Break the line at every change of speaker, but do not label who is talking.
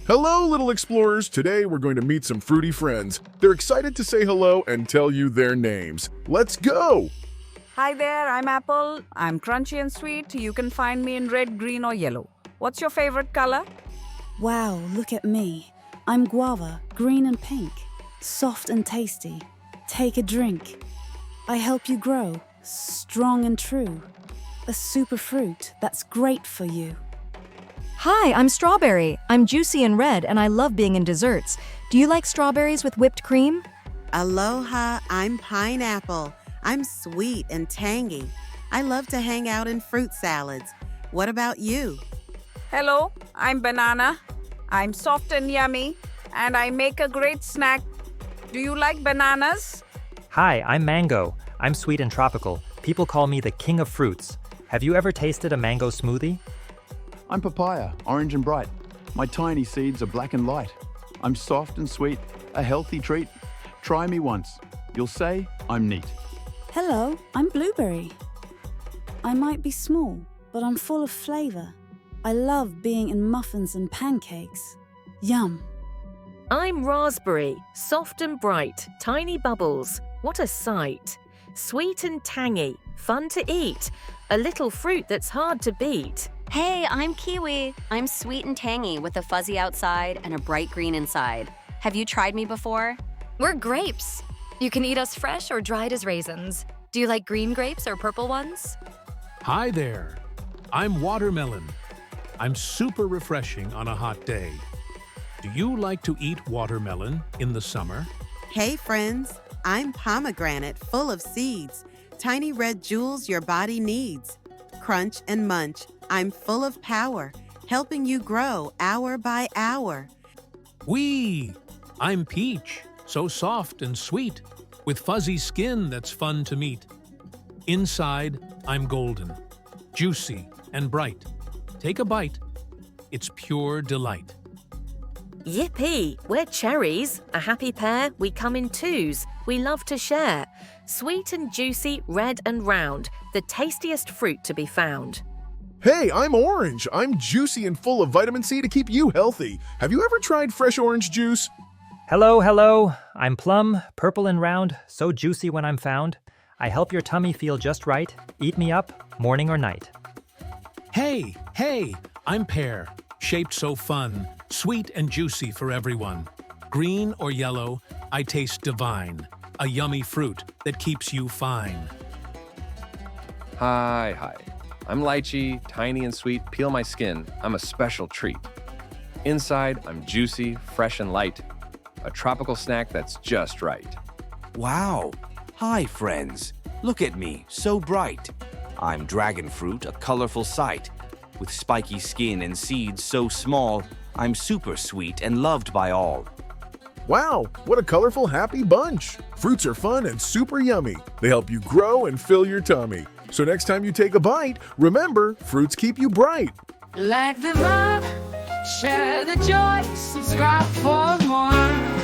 Hello, little explorers. Today we're going to meet some fruity friends. They're excited to say hello and tell you their names. Let's go!
Hi there, I'm Apple. I'm crunchy and sweet. You can find me in red, green, or yellow. What's your favorite color?
Wow, look at me. I'm guava, green and pink, soft and tasty. Take a drink. I help you grow, strong and true. A super fruit that's great for you.
Hi, I'm Strawberry. I'm juicy and red, and I love being in desserts. Do you like strawberries with whipped cream?
Aloha, I'm Pineapple. I'm sweet and tangy. I love to hang out in fruit salads. What about you?
Hello, I'm Banana. I'm soft and yummy, and I make a great snack. Do you like bananas?
Hi, I'm Mango. I'm sweet and tropical. People call me the king of fruits. Have you ever tasted a mango smoothie?
I'm papaya, orange and bright. My tiny seeds are black and light. I'm soft and sweet, a healthy treat. Try me once. You'll say I'm neat.
Hello, I'm Blueberry. I might be small, but I'm full of flavor. I love being in muffins and pancakes. Yum.
I'm Raspberry, soft and bright, tiny bubbles. What a sight. Sweet and tangy, fun to eat. A little fruit that's hard to beat.
Hey, I'm Kiwi. I'm sweet and tangy with a fuzzy outside and a bright green inside. Have you tried me before?
We're grapes. You can eat us fresh or dried as raisins. Do you like green grapes or purple ones?
Hi there. I'm Watermelon. I'm super refreshing on a hot day. Do you like to eat watermelon in the summer?
Hey friends, I'm Pomegranate full of seeds. Tiny red jewels your body needs. Crunch and munch, I'm full of power, helping you grow hour by hour.
Wee! I'm Peach, so soft and sweet, with fuzzy skin that's fun to meet. Inside, I'm golden, juicy and bright. Take a bite, it's pure delight.
Yippee! We're cherries, a happy pair. We come in twos. We love to share. Sweet and juicy, red and round, the tastiest fruit to be found.
Hey, I'm Orange. I'm juicy and full of vitamin C to keep you healthy. Have you ever tried fresh orange juice?
Hello. I'm Plum, purple and round, so juicy when I'm found. I help your tummy feel just right. Eat me up, morning or night.
Hey, I'm Pear, shaped so fun, sweet and juicy for everyone. Green or yellow, I taste divine, a yummy fruit that keeps you fine.
Hi. I'm lychee, tiny and sweet, peel my skin. I'm a special treat. Inside, I'm juicy, fresh and light. A tropical snack that's just right.
Wow! Hi, friends. Look at me, so bright. I'm dragon fruit, a colorful sight. With spiky skin and seeds so small, I'm super sweet and loved by all.
Wow, what a colorful, happy bunch. Fruits are fun and super yummy. They help you grow and fill your tummy. So next time you take a bite, remember, fruits keep you bright.
Like the love, share the joy, subscribe for more.